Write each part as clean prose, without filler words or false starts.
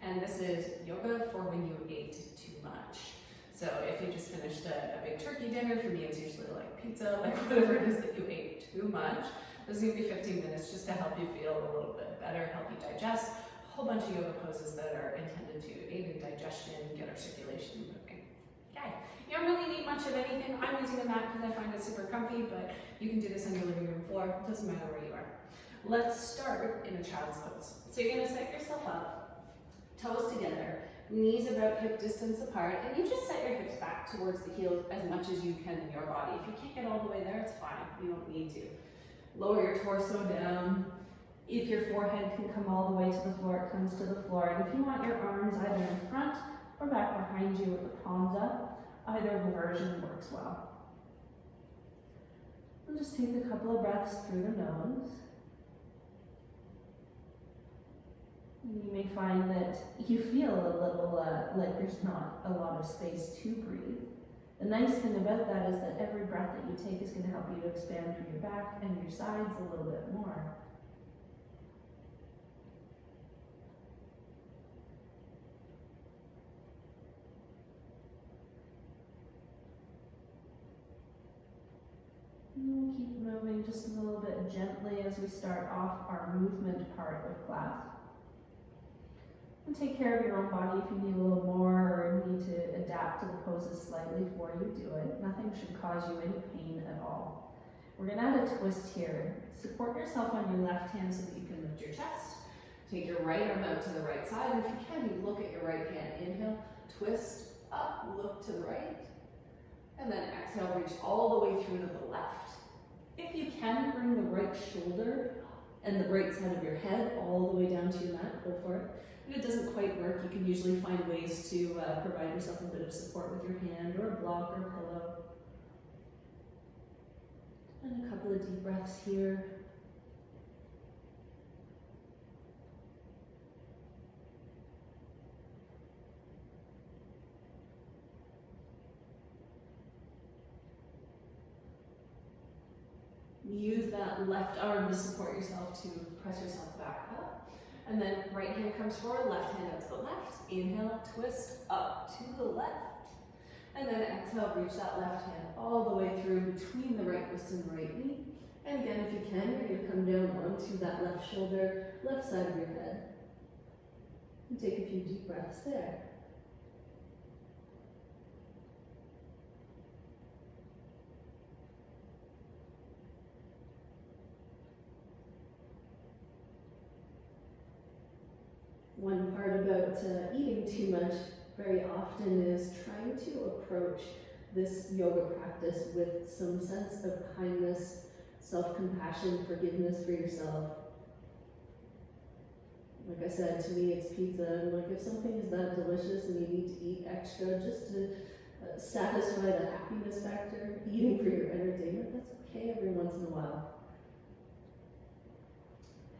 And this is yoga for when you ate too much. So if you just finished a big turkey dinner, for me it's usually like pizza, like whatever it is that you ate too much, this is going to be 15 minutes just to help you feel a little bit better, help you digest. A whole bunch of yoga poses that are intended to aid in digestion, get our circulation moving. Okay, you don't really need much of anything. I'm using a mat because I find it super comfy, but you can do this on your living room floor. It doesn't matter where you are. Let's start in a child's pose. So you're going to set yourself up, toes together, knees about hip distance apart, and you just set your hips back towards the heels as much as you can in your body. If you can't get all the way there, it's fine. You don't need to. Lower your torso down. If your forehead can come all the way to the floor, it comes to the floor. And if you want your arms either in front or back behind you with the palms up, either version works well. And just take a couple of breaths through the nose. You may find that you feel a little like there's not a lot of space to breathe. The nice thing about that is that every breath that you take is going to help you to expand through your back and your sides a little bit more. And we'll keep moving just a little bit gently as we start off our movement part of class. And take care of your own body if you need a little more or need to adapt to the poses slightly before you do it. Nothing should cause you any pain at all. We're going to add a twist here. Support yourself on your left hand so that you can lift your chest. Take your right arm out to the right side. And if you can, you look at your right hand. Inhale, twist up, look to the right. And then exhale, reach all the way through to the left. If you can, bring the right shoulder and the right side of your head all the way down to your mat. Go for it. If it doesn't quite work, you can usually find ways to provide yourself a bit of support with your hand or a block or a pillow. And a couple of deep breaths here. Use that left arm to support yourself, to press yourself back up. And then right hand comes forward, left hand out to the left. Inhale, twist up to the left. And then exhale, reach that left hand all the way through between the right wrist and the right knee. And again, if you can, you're going to come down onto that left shoulder, left side of your head. And take a few deep breaths there. One part about eating too much very often is trying to approach this yoga practice with some sense of kindness, self-compassion, forgiveness for yourself. Like I said, to me it's pizza, and like if something is that delicious and you need to eat extra just to satisfy the happiness factor, eating for your entertainment, that's okay every once in a while.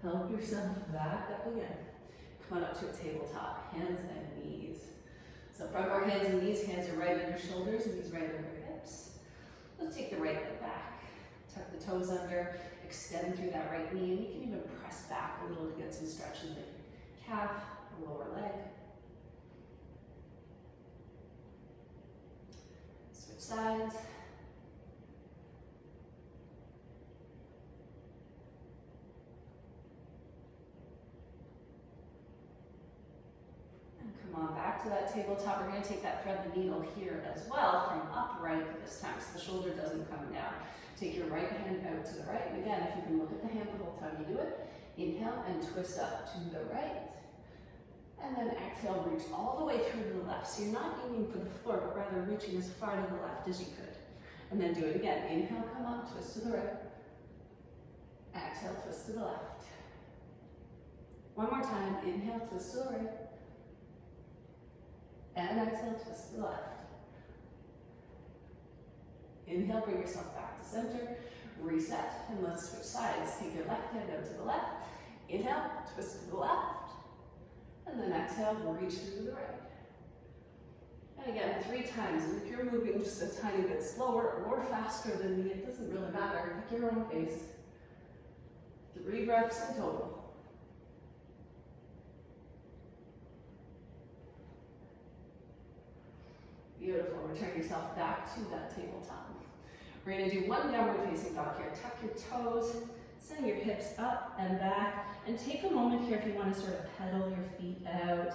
Help yourself back up again. Come on up to a tabletop, hands and knees. So front more hands and knees, hands are right on your shoulders, knees right on your hips. Let's take the right leg back. Tuck the toes under, extend through that right knee, and you can even press back a little to get some stretch in the calf, or lower leg. Switch sides. Come on back to that tabletop. We're going to take that thread the needle here as well from upright this time so the shoulder doesn't come down. Take your right hand out to the right. And again, if you can look at the hand the whole time you do it, inhale and twist up to the right. And then exhale, reach all the way through to the left. So you're not aiming for the floor, but rather reaching as far to the left as you could. And then do it again. Inhale, come up, twist to the right. Exhale, twist to the left. One more time. Inhale, twist to the right. And exhale, twist to the left. Inhale, bring yourself back to center. Reset, and let's switch sides. Take your left hand out to the left. Inhale, twist to the left. And then exhale, reach through to the right. And again, 3 times. And if you're moving just a tiny bit slower or faster than me, it doesn't really matter. Pick your own pace. 3 breaths in total. return yourself back to that tabletop. We're going to do one downward facing dog here. Tuck your toes, send your hips up and back, and take a moment here if you want to sort of pedal your feet out.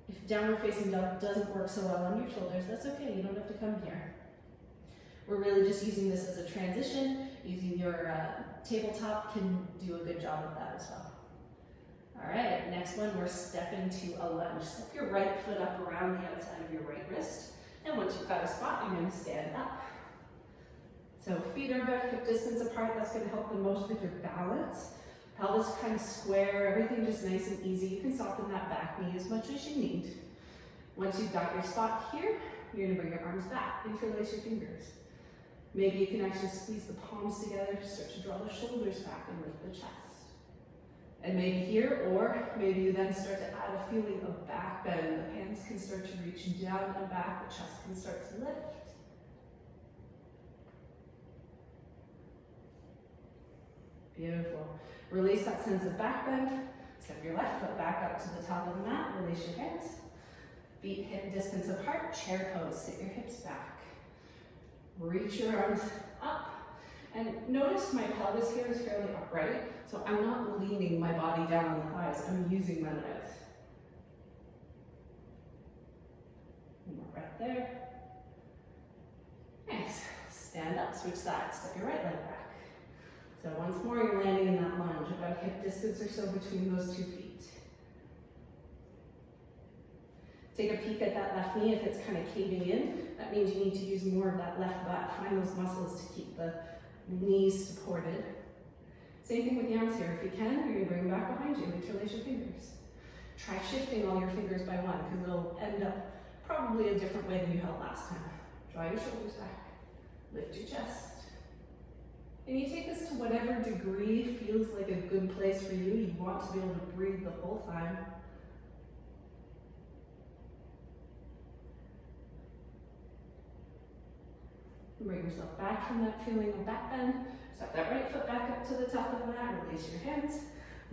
If downward facing dog doesn't work so well on your shoulders, that's okay, you don't have to come here. We're really just using this as a transition. Using your tabletop can do a good job of that as well. All right, next one, we're stepping to a lunge. Step your right foot up around the outside of your right wrist. And once you've got a spot, you're going to stand up. So feet are about hip distance apart. That's going to help the most with your balance. Pelvis kind of square, everything just nice and easy. You can soften that back knee as much as you need. Once you've got your spot here, you're going to bring your arms back, interlace your fingers. Maybe you can actually squeeze the palms together, start to draw the shoulders back and lift the chest. And maybe here, or maybe you then start to add a feeling of back bend. The hands can start to reach down and back, the chest can start to lift. Beautiful. Release that sense of back bend. Step your left foot back up to the top of the mat, release your hands. Feet hip distance apart, chair pose, sit your hips back. Reach your arms up. And notice my pelvis here is fairly upright, so I'm not leaning my body down on the thighs, I'm using my legs. One more breath there. Nice. Stand up, switch sides, step your right leg back. So once more, you're landing in that lunge, about hip distance or so between those 2 feet. Take a peek at that left knee if it's kind of caving in. That means you need to use more of that left butt. Find those muscles to keep the knees supported. Same thing with the arms here. If you can, you're going to bring them back behind you. Interlace your fingers. Try shifting all your fingers by one because it'll end up probably a different way than you held last time. Draw your shoulders back. Lift your chest. And you take this to whatever degree feels like a good place for you. You want to be able to breathe the whole time. Bring yourself back from that feeling of back bend. Step that right foot back up to the top of the mat, release your hands.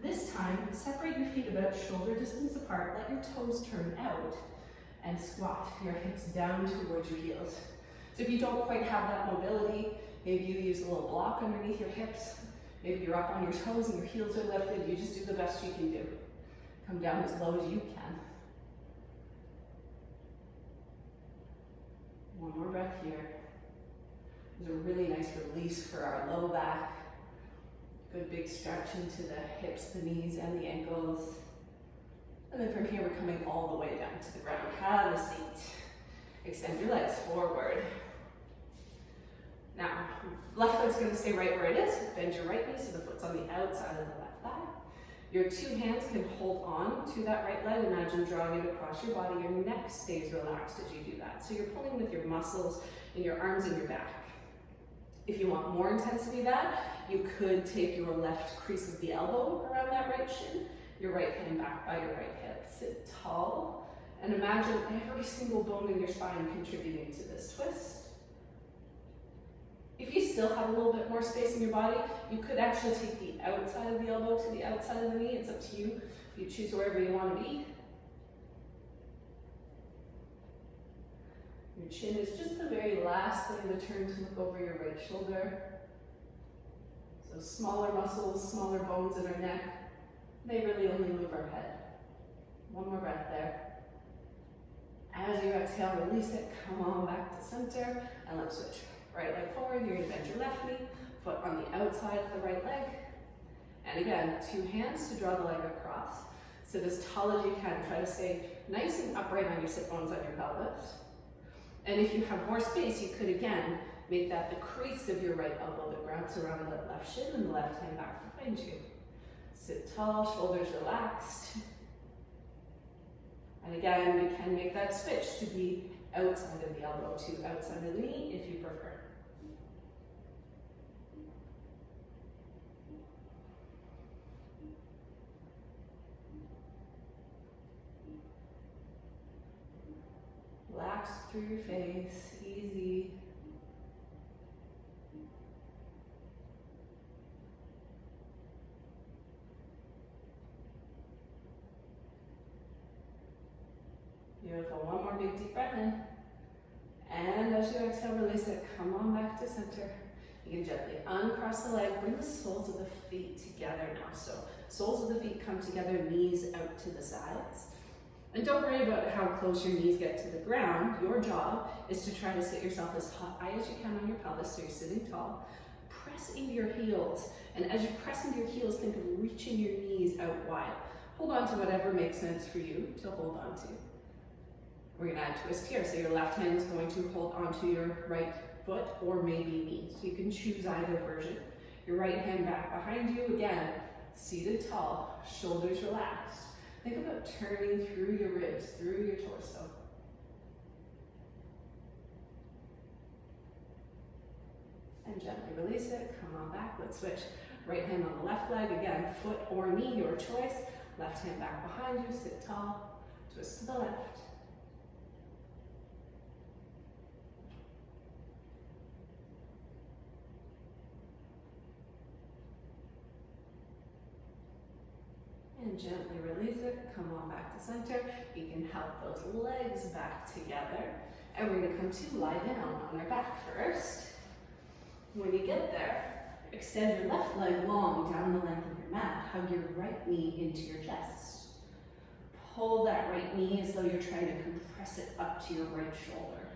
This time, separate your feet about shoulder distance apart, let your toes turn out, and squat your hips down towards your heels. So if you don't quite have that mobility, maybe you use a little block underneath your hips, maybe you're up on your toes and your heels are lifted, you just do the best you can do. Come down as low as you can. One more breath here. There's a really nice release for our low back. Good big stretch into the hips, the knees, and the ankles. And then from here, we're coming all the way down to the ground. Have a seat. Extend your legs forward. Now, left leg's going to stay right where it is. Bend your right knee so the foot's on the outside of the left thigh. Your 2 hands can hold on to that right leg. Imagine drawing it across your body. Your neck stays relaxed as you do that. So you're pulling with your muscles in your arms and your back. If you want more intensity that, you could take your left crease of the elbow around that right shin, your right hand back by your right hip. Sit tall, and imagine every single bone in your spine contributing to this twist. If you still have a little bit more space in your body, you could actually take the outside of the elbow to the outside of the knee. It's up to you. You choose wherever you want to be. Your chin is just the very last thing to turn to look over your right shoulder. So smaller muscles, smaller bones in our neck, they really only move our head. One more breath there. As you exhale, release it, come on back to center, and let's switch. Right leg forward, you're gonna bend your left knee, foot on the outside of the right leg. And again, 2 hands to draw the leg across. Sit as tall as you can. Try to stay nice and upright on your sit bones on your pelvis. And if you have more space, you could again make that the crease of your right elbow that wraps around the left shin and the left hand back behind you. Sit tall, shoulders relaxed. And again, we can make that switch to be outside of the elbow to outside of the knee if you prefer. Relax through your face, easy. Beautiful. One more big deep breath in. And as you exhale, release it. Come on back to center. You can gently uncross the leg, bring the soles of the feet together now. So soles of the feet come together, knees out to the sides. And don't worry about how close your knees get to the ground. Your job is to try to sit yourself as high as you can on your pelvis, so you're sitting tall. Press into your heels. And as you press into your heels, think of reaching your knees out wide. Hold on to whatever makes sense for you to hold on to. We're gonna add twist here. So your left hand is going to hold onto your right foot or maybe knee. So you can choose either version. Your right hand back behind you. Again, seated tall, shoulders relaxed. Think about turning through your ribs, through your torso. And gently release it. Come on back. Let's switch. Right hand on the left leg. Again, foot or knee, your choice. Left hand back behind you. Sit tall. Twist to the left. And gently release it. Come on back to center. You can help those legs back together. And we're going to come to lie down on our back first. When you get there, extend your left leg long down the length of your mat. Hug your right knee into your chest. Pull that right knee as though you're trying to compress it up to your right shoulder.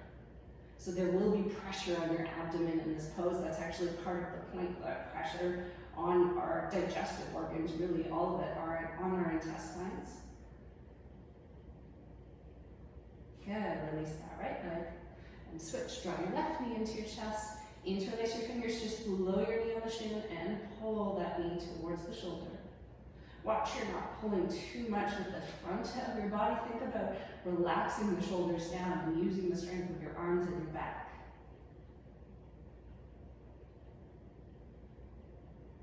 So there will be pressure on your abdomen in this pose. That's actually part of the point, that pressure on our digestive organs, really all of it are on our intestines. Good, release that right leg and switch. Draw your left knee into your chest. Interlace your fingers just below your knee on the shin and pull that knee towards the shoulder. Watch you're not pulling too much with the front of your body. Think about relaxing the shoulders down and using the strength of your arms and your back.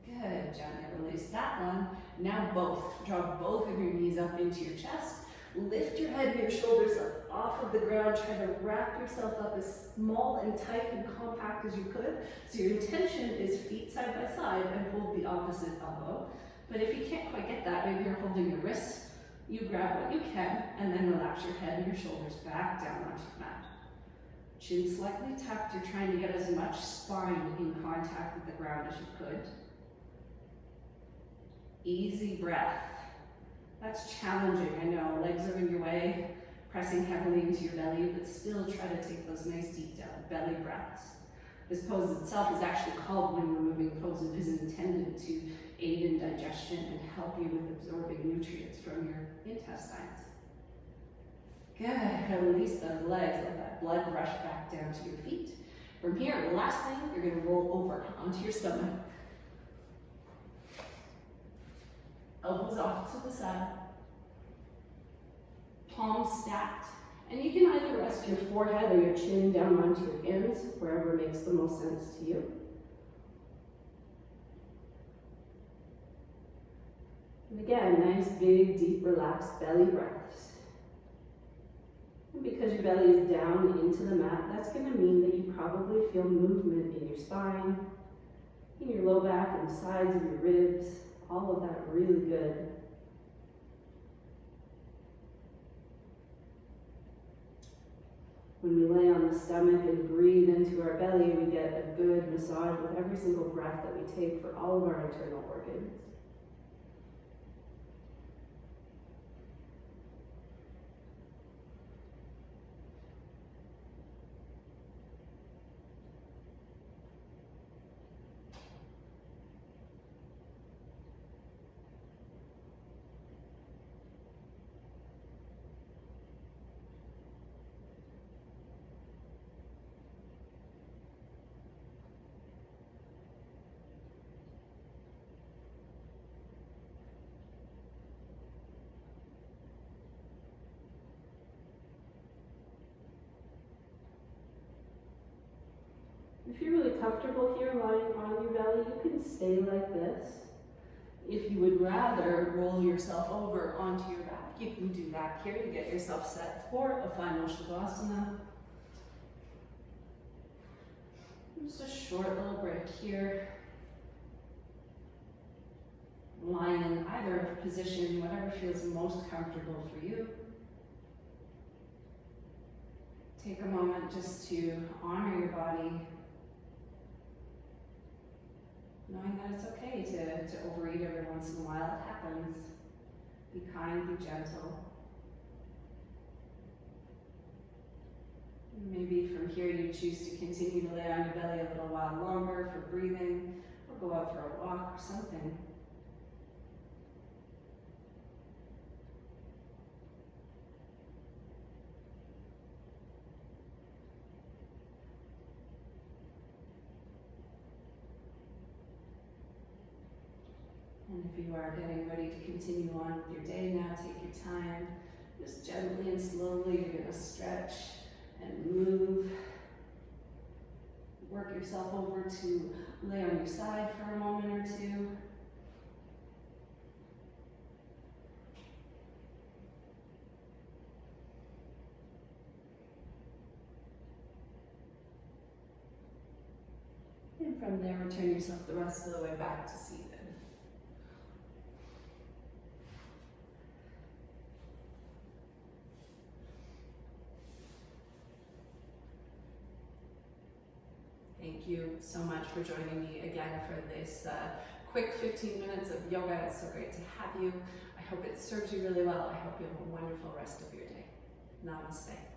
Good, gently release that one. Now both. Draw both of your knees up into your chest. Lift your head and your shoulders up off of the ground. Try to wrap yourself up as small and tight and compact as you could. So your intention is feet side by side and hold the opposite elbow. But if you can't quite get that, maybe you're holding your wrists. You grab what you can and then relax your head and your shoulders back down onto the mat. Chin slightly tucked. You're trying to get as much spine in contact with the ground as you could. Easy breath. That's challenging, I know. Legs are in your way, pressing heavily into your belly, but still try to take those nice deep down belly breaths. This pose itself is actually called When We're Moving pose. It is intended to aid in digestion and help you with absorbing nutrients from your intestines. Good, release those legs, let that blood rush back down to your feet. From here, last thing, you're gonna roll over onto your stomach. Elbows off to the side, palms stacked, and you can either rest your forehead or your chin down onto your hands, wherever makes the most sense to you. And again, nice, big, deep, relaxed belly breaths. And because your belly is down into the mat, that's going to mean that you probably feel movement in your spine, in your low back and sides of your ribs. All of that really good. When we lay on the stomach and breathe into our belly, we get a good massage with every single breath that we take for all of our internal organs. If you're really comfortable here lying on your belly, you can stay like this. If you would rather roll yourself over onto your back, you can do that here to get yourself set for a final Shavasana. Just a short little break here. Lying in either position, whatever feels most comfortable for you. Take a moment just to honor your body, knowing that it's okay to overeat every once in a while. It happens. Be kind, be gentle. Maybe from here you choose to continue to lay on your belly a little while longer for breathing, or go out for a walk or something. And if you are getting ready to continue on with your day now, take your time. Just gently and slowly, you're going to stretch and move. Work yourself over to lay on your side for a moment or two. And from there, return yourself the rest of the way back to seated. Thank you so much for joining me again for this quick 15 minutes of yoga. It's so great to have you. I hope it serves you really well. I hope you have a wonderful rest of your day. Namaste.